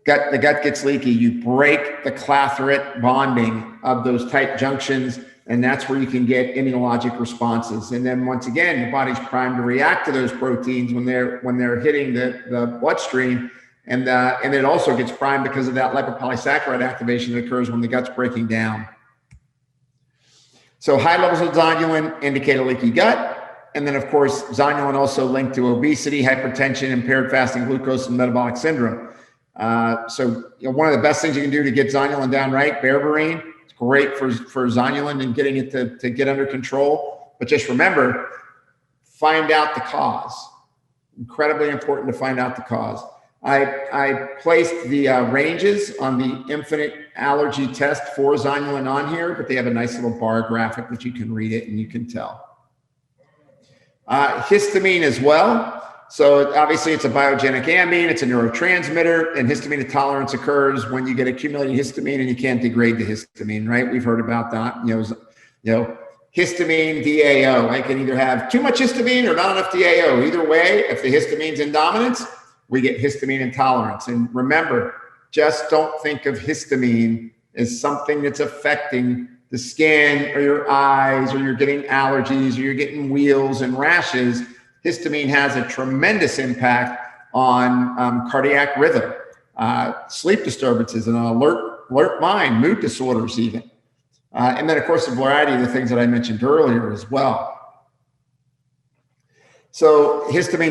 the gut gets leaky. You break the clathrate bonding of those tight junctions, and that's where you can get immunologic responses. And then once again, your body's primed to react to those proteins when they're hitting the bloodstream. And it also gets primed because of that lipopolysaccharide activation that occurs when the gut's breaking down. So high levels of zonulin indicate a leaky gut. And then, of course, zonulin also linked to obesity, hypertension, impaired fasting glucose, and metabolic syndrome. So one of the best things you can do to get zonulin down right, berberine, it's great for zonulin and getting it to get under control. But just remember, find out the cause. Incredibly important to find out the cause. I placed the ranges on the Infinite Allergy test for zonulin on here, but they have a nice little bar graphic that you can read it and you can tell. Histamine as well. So obviously it's a biogenic amine, it's a neurotransmitter, and histamine intolerance occurs when you get accumulating histamine and you can't degrade the histamine, right? We've heard about that. Histamine, DAO. I can either have too much histamine or not enough DAO. Either way, if the histamine's in dominance, we get histamine intolerance. And remember, just don't think of histamine as something that's affecting the skin or your eyes, or you're getting allergies, or you're getting wheals and rashes. Histamine has a tremendous impact on cardiac rhythm, sleep disturbances, and an alert mind, mood disorders even. And then, of course, a variety of the things that I mentioned earlier as well. So histamine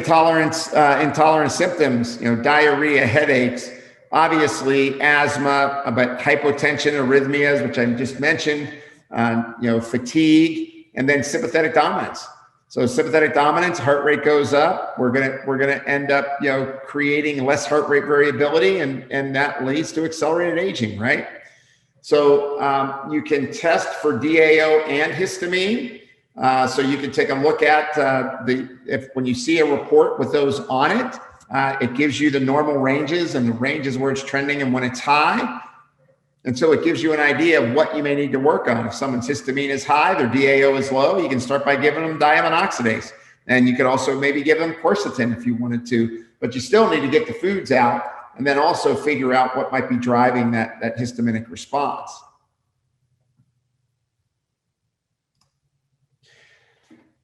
intolerance symptoms, diarrhea, headaches, obviously asthma, but hypotension, arrhythmias, which I just mentioned, fatigue, and then sympathetic dominance. So sympathetic dominance, heart rate goes up. We're gonna end up, creating less heart rate variability, and that leads to accelerated aging, right? So you can test for DAO and histamine. So you can take a look at when you see a report with those on it, it gives you the normal ranges and the ranges where it's trending and when it's high. And so it gives you an idea of what you may need to work on. If someone's histamine is high, their DAO is low, you can start by giving them diamine oxidase. And you could also maybe give them quercetin if you wanted to, but you still need to get the foods out and then also figure out what might be driving that histaminic response.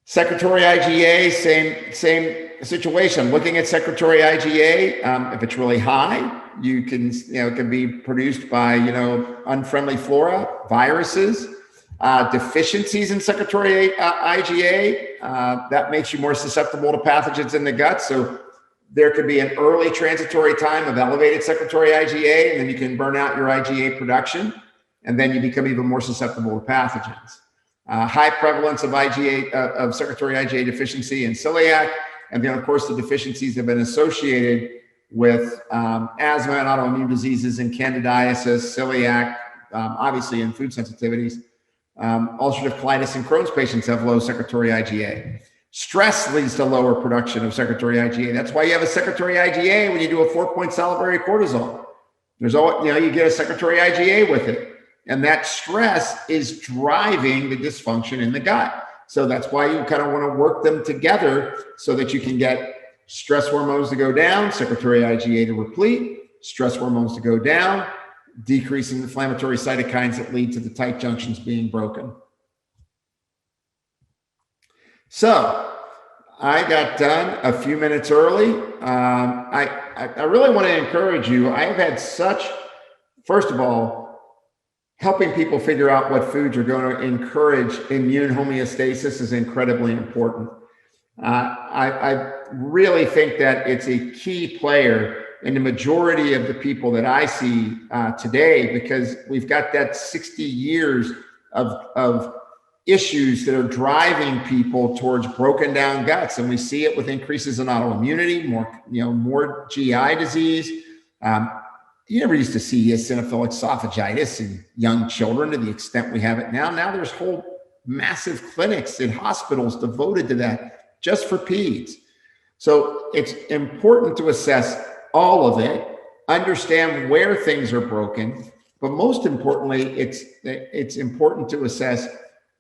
Secretory IgA, same situation. Looking at secretory IgA, if it's really high, you can, it can be produced by, unfriendly flora, viruses, deficiencies in secretory IgA. That makes you more susceptible to pathogens in the gut. So there could be an early transitory time of elevated secretory IgA, and then you can burn out your IgA production, and then you become even more susceptible to pathogens. High prevalence of secretory IgA deficiency in celiac. And then, of course, the deficiencies have been associated with asthma and autoimmune diseases and candidiasis, celiac, obviously in food sensitivities. Ulcerative colitis and Crohn's patients have low secretory IgA. Stress leads to lower production of secretory IgA. That's why you have a secretory IgA when you do a 4-point salivary cortisol. There's you get a secretory IgA with it. And that stress is driving the dysfunction in the gut. So that's why you kind of want to work them together so that you can get stress hormones to go down, secretory IgA to replete, stress hormones to go down, decrease in inflammatory cytokines that lead to the tight junctions being broken. So I got done a few minutes early. I really want to encourage you. I have had first of all, helping people figure out what foods are going to encourage immune homeostasis is incredibly important. I really think that it's a key player in the majority of the people that I see today, because we've got that 60 years of issues that are driving people towards broken down guts. And we see it with increases in autoimmunity, more GI disease. You never used to see eosinophilic esophagitis in young children to the extent we have it now. Now there's whole massive clinics and hospitals devoted to that just for peds. So it's important to assess all of it, understand where things are broken, but most importantly, it's important to assess,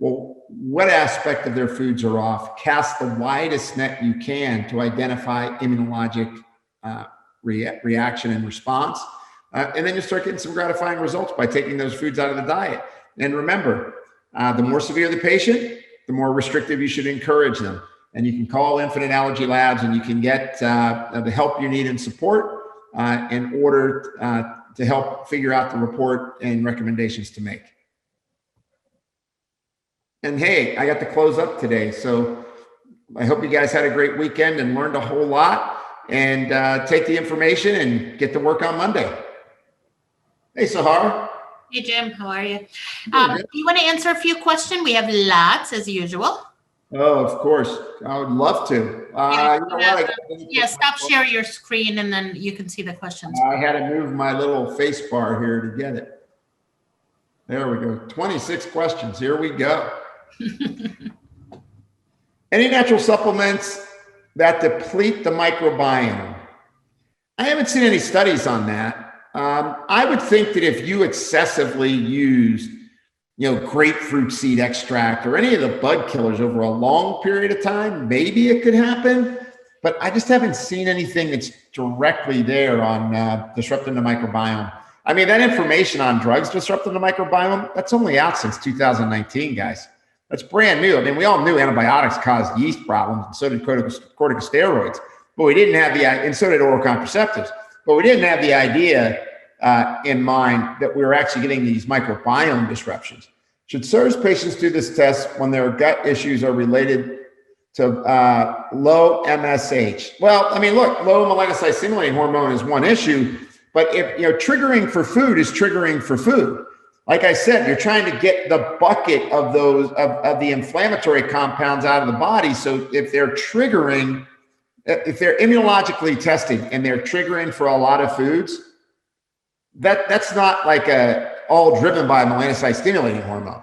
well, what aspect of their foods are off, cast the widest net you can to identify immunologic reaction and response. And then you start getting some gratifying results by taking those foods out of the diet. And remember, the more severe the patient, the more restrictive you should encourage them. And you can call Infinite Allergy Labs and you can get the help you need and support. in order to help figure out the report and recommendations to make. And hey, I got to close up today. So I hope you guys had a great weekend and learned a whole lot, and take the information and get to work on Monday. Hey, Sahar. Hey, Jim, how are you? You want to answer a few questions? We have lots as usual. Oh, of course. I would love to. Stop sharing your screen and then you can see the questions. I had to move my little face bar here to get it. There we go. 26 questions. Here we go. Any natural supplements that deplete the microbiome? I haven't seen any studies on that. I would think that if you excessively used, grapefruit seed extract or any of the bug killers over a long period of time, maybe it could happen. But I just haven't seen anything that's directly there on disrupting the microbiome. I mean, that information on drugs disrupting the microbiome, that's only out since 2019, guys. That's brand new. I mean, we all knew antibiotics caused yeast problems, and so did corticosteroids, but we didn't have and so did oral contraceptives, but we didn't have the idea in mind that we were actually getting these microbiome disruptions. Should SIRS patients do this test when their gut issues are related to low MSH? Well, I mean, look, low melanocyte-stimulating hormone is one issue, but if triggering for food is triggering for food. Like I said, you're trying to get the bucket of those of the inflammatory compounds out of the body. So if they're triggering, if they're immunologically tested and they're triggering for a lot of foods, that's not like all driven by melanocyte stimulating hormone.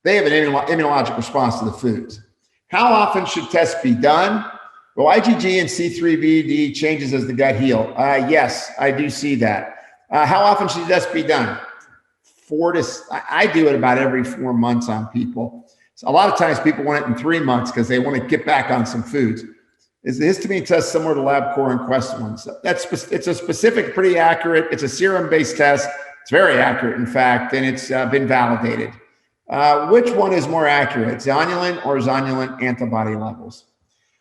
They have an immunologic response to the foods. How often should tests be done? Well, IgG and C3bD changes as the gut heal. Yes, I do see that. How often should tests be done? I do it about every 4 months on people. So a lot of times people want it in 3 months because they want to get back on some foods. Is the histamine test similar to LabCorp and Quest ones? It's a specific, pretty accurate. It's a serum-based test. It's very accurate, in fact, and it's been validated. Which one is more accurate, zonulin or zonulin antibody levels?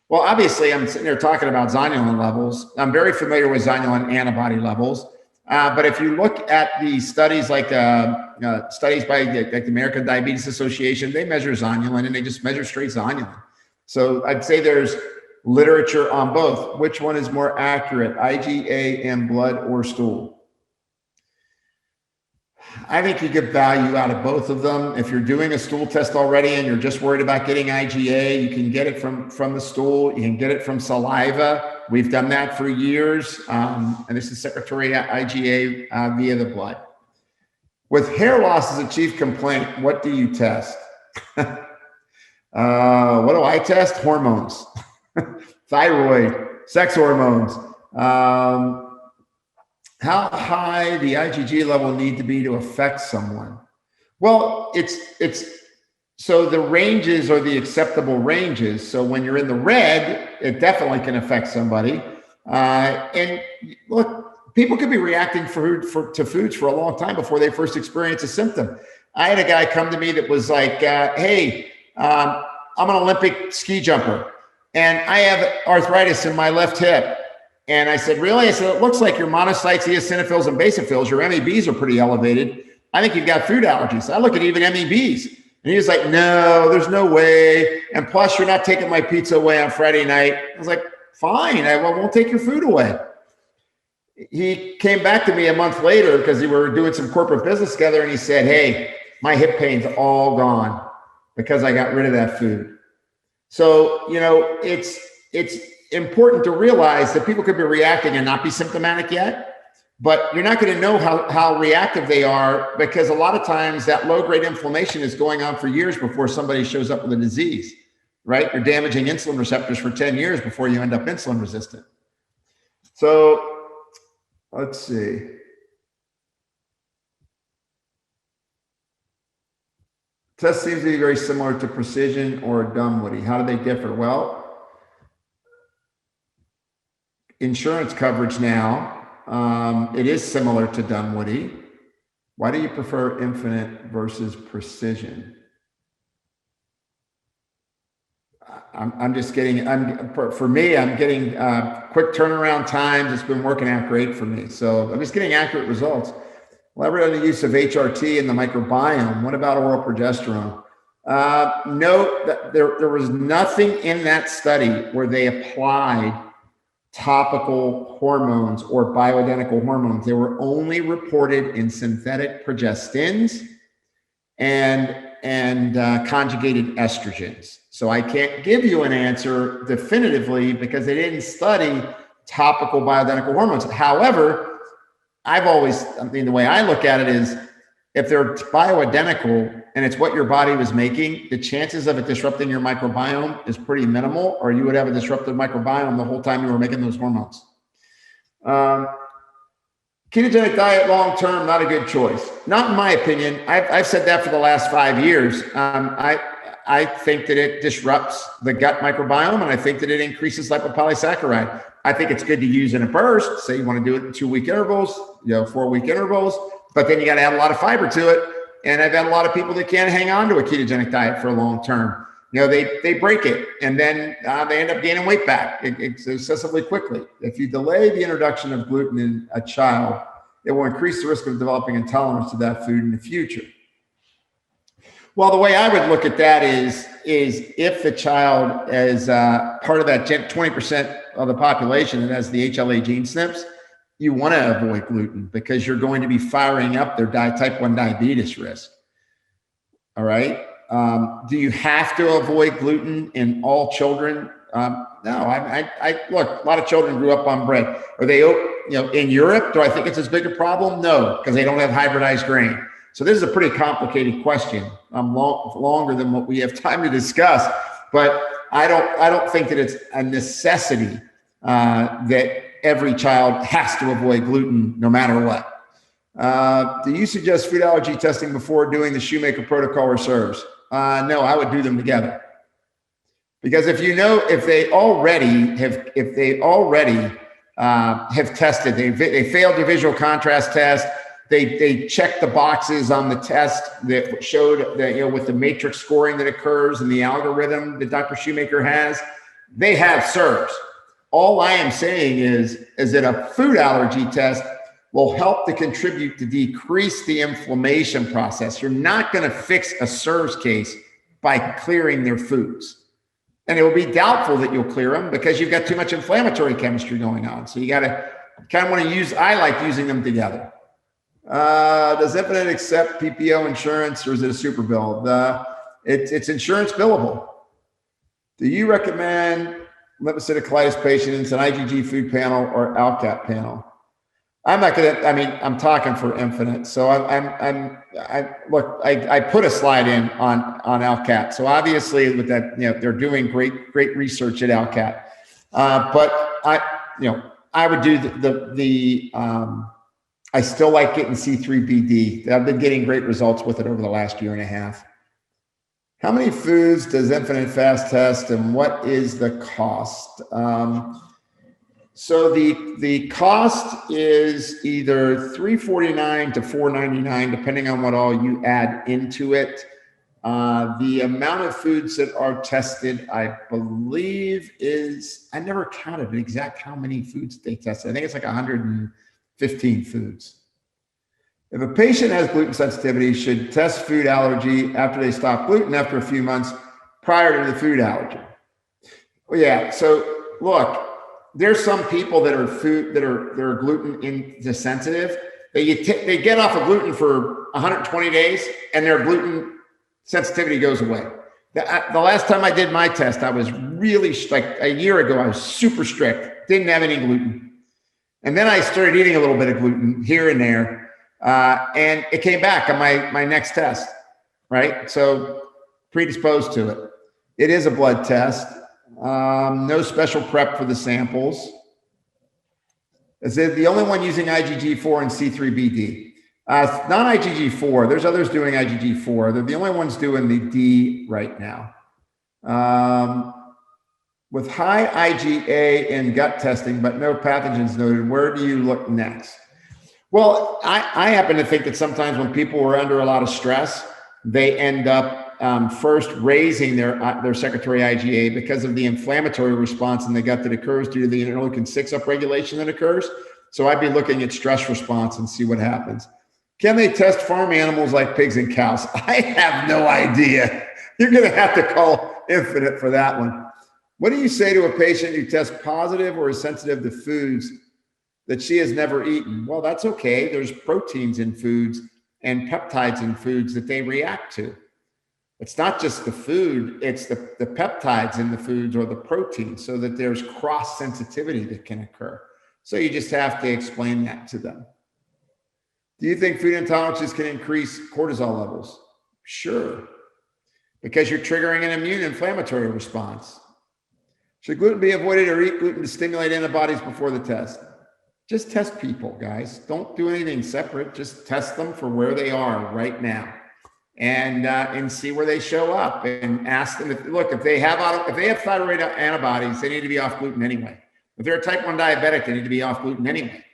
Well, obviously, I'm sitting there talking about zonulin levels. I'm very familiar with zonulin antibody levels. But if you look at the studies like studies by the American Diabetes Association, they measure zonulin and they just measure straight zonulin. So I'd say there's literature on both. Which one is more accurate, IgA in blood or stool? I think you get value out of both of them. If you're doing a stool test already and you're just worried about getting IgA, you can get it from the stool. You can get it from saliva. We've done that for years. And this is secretory IgA via the blood. With hair loss as a chief complaint, what do you test? What do I test? Hormones, thyroid, sex hormones. How high the IgG level need to be to affect someone? Well, so the ranges are the acceptable ranges. So when you're in the red, it definitely can affect somebody. And look, people could be reacting to foods for a long time before they first experience a symptom. I had a guy come to me that was like, hey, I'm an Olympic ski jumper and I have arthritis in my left hip. And I said, really? I said, it looks like your monocytes, eosinophils, and basophils, your MEBs are pretty elevated. I think you've got food allergies. I look at even MEBs. And he was like, no, there's no way. And plus, you're not taking my pizza away on Friday night. I was like, fine, I won't take your food away. He came back to me a month later because we were doing some corporate business together. And he said, hey, my hip pain's all gone because I got rid of that food. So, it's important to realize that people could be reacting and not be symptomatic yet, but you're not going to know how reactive they are because a lot of times that low-grade inflammation is going on for years before somebody shows up with a disease, right? You're damaging insulin receptors for 10 years before you end up insulin resistant. So let's see. Test seems to be very similar to Precision or Dunwoody. How do they differ? Well, insurance coverage now, it is similar to Dunwoody. Why do you prefer Infinite versus Precision? I'm just getting, for me, I'm getting quick turnaround times. It's been working out great for me. So I'm just getting accurate results. Elaborate on the use of HRT in the microbiome. What about oral progesterone? No, there was nothing in that study where they applied topical hormones or bioidentical hormones. They were only reported in synthetic progestins and conjugated estrogens. So I can't give you an answer definitively because they didn't study topical bioidentical hormones. However, the way I look at it is if they're bioidentical and it's what your body was making, the chances of it disrupting your microbiome is pretty minimal, or you would have a disrupted microbiome the whole time you were making those hormones. Ketogenic diet long-term, not a good choice. Not in my opinion. I've said that for the last 5 years. I think that it disrupts the gut microbiome, and I think that it increases lipopolysaccharide. I think it's good to use in a burst. Say you want to do it in 2-week intervals, 4-week intervals, but then you got to add a lot of fiber to it. And I've had a lot of people that can't hang on to a ketogenic diet for a long term. They break it, and then they end up gaining weight back excessively quickly. If you delay the introduction of gluten in a child, it will increase the risk of developing intolerance to that food in the future. Well, the way I would look at that is if the child is part of that 20% of the population that has the HLA gene SNPs, you want to avoid gluten because you're going to be firing up their type 1 diabetes risk. All right. Do you have to avoid gluten in all children? No, I look, a lot of children grew up on bread. Are they, in Europe, do I think it's as big a problem? No, because they don't have hybridized grain. So this is a pretty complicated question. Longer than what we have time to discuss, but I don't think that it's a necessity that every child has to avoid gluten no matter what. Do you suggest food allergy testing before doing the Shoemaker protocol or SERVs? No, I would do them together. Because if they already have tested, they failed the visual contrast test, they checked the boxes on the test that showed that, with the matrix scoring that occurs and the algorithm that Dr. Shoemaker has, they have SERVs. All I am saying is that a food allergy test will help to contribute to decrease the inflammation process. You're not going to fix a SERVs case by clearing their foods. And it will be doubtful that you'll clear them because you've got too much inflammatory chemistry going on. So you got to kind of want to I like using them together. Does Infinite accept PPO insurance, or is it a super bill? It's insurance billable. Do you recommend lymphocytic colitis patients an IgG food panel or ALCAT panel? I'm not gonna. I'm talking for Infinite, so I put a slide in on ALCAT. So obviously, with that, they're doing great research at ALCAT. But I would do I still like getting C3BD. I've been getting great results with it over the last year and a half. How many foods does Infinite Fast test, and what is the cost? So the cost is either $349 to $499, depending on what all you add into it. The amount of foods that are tested, I believe, I never counted an exact how many foods they tested. I think it's like 115 foods. If a patient has gluten sensitivity, should test food allergy after they stop gluten after a few months prior to the food allergy. Well, yeah. So look, there's some people that are gluten insensitive. They get off of gluten for 120 days and their gluten sensitivity goes away. The last time I did my test, I was really, like a year ago, I was super strict, didn't have any gluten. And then I started eating a little bit of gluten here and there. And it came back on my next test, right? So predisposed to it. It is a blood test. No special prep for the samples. Is it the only one using IgG4 and C3BD? Not IgG4. There's others doing IgG4. They're the only ones doing the D right now. With high IgA in gut testing, but no pathogens noted, where do you look next? Well, I happen to think that sometimes when people are under a lot of stress, they end up first raising their secretory IgA because of the inflammatory response in the gut that occurs due to the interleukin-6 upregulation that occurs. So I'd be looking at stress response and see what happens. Can they test farm animals like pigs and cows? I have no idea. You're going to have to call Infinite for that one. What do you say to a patient who tests positive or is sensitive to foods that she has never eaten? Well, that's okay. There's proteins in foods and peptides in foods that they react to. It's not just the food, it's the peptides in the foods or the proteins, so that there's cross sensitivity that can occur. So you just have to explain that to them. Do you think food intolerances can increase cortisol levels? Sure, because you're triggering an immune inflammatory response. Should gluten be avoided or eat gluten to stimulate antibodies before the test? Just test people, guys. Don't do anything separate. Just test them for where they are right now, and see where they show up. And ask them if they have thyroid antibodies, they need to be off gluten anyway. If they're a type 1 diabetic, they need to be off gluten anyway,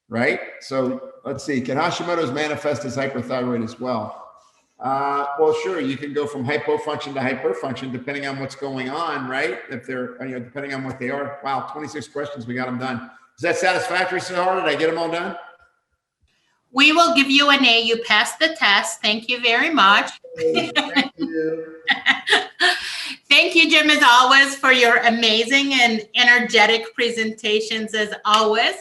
right? So let's see. Can Hashimoto's manifest as hyperthyroid as well? Well, sure. You can go from hypofunction to hyperfunction depending on what's going on, right? If they're, depending on what they are. Wow, 26 questions. We got them done. Is that satisfactory, Sahar? Did I get them all done? We will give you an A. You passed the test. Thank you very much. Thank you. Thank you, Jim, as always, for your amazing and energetic presentations as always.